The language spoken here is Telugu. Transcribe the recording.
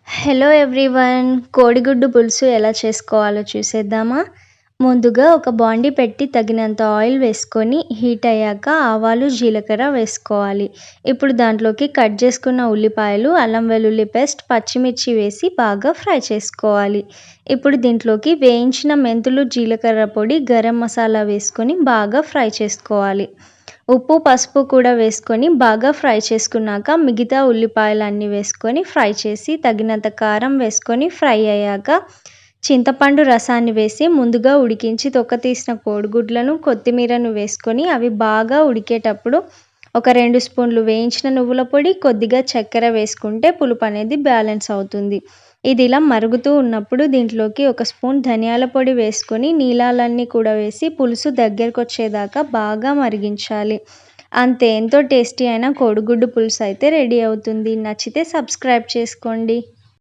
Hello everyone. కోడిగుడ్డు పులుసు ఎలా చేసుకోవాలో చూసేద్దామా? ముందుగా ఒక బాండీ పెట్టి తగినంత ఆయిల్ వేసుకొని హీట్ అయ్యాక ఆవాలు, జీలకర్ర వేసుకోవాలి. ఇప్పుడు దాంట్లోకి కట్ చేసుకున్న ఉల్లిపాయలు, అల్లం వెల్లుల్లి పేస్ట్, పచ్చిమిర్చి వేసి బాగా ఫ్రై చేసుకోవాలి. ఇప్పుడు దీంట్లోకి వేయించిన మెంతులు, జీలకర్ర పొడి, గరం మసాలా వేసుకొని బాగా ఫ్రై చేసుకోవాలి. ఉప్పు, పసుపు కూడా వేసుకొని బాగా ఫ్రై చేసుకున్నాక మిగతా ఉల్లిపాయలన్నీ వేసుకొని ఫ్రై చేసి తగినంత కారం వేసుకొని ఫ్రై అయ్యాక చింతపండు రసాన్ని వేసి ముందుగా ఉడికించి తొక్క తీసిన కోడిగుడ్లను, కొత్తిమీరను వేసుకొని అవి బాగా ఉడికేటప్పుడు ఒక 2 స్పూన్లు వేయించిన నువ్వుల పొడి, కొద్దిగా చక్కెర వేసుకుంటే పులుపు అనేది బ్యాలెన్స్ అవుతుంది. ఇది ఇలా మరుగుతూ ఉన్నప్పుడు దీంట్లోకి 1 స్పూన్ ధనియాల పొడి వేసుకొని నీళ్ళన్నీ కూడా వేసి పులుసు దగ్గరకు వచ్చేదాకా బాగా మరిగించాలి. అంతే, ఎంతో టేస్టీ అయిన కోడిగుడ్డు పులుసు అయితే రెడీ అవుతుంది. నచ్చితే సబ్స్క్రైబ్ చేసుకోండి.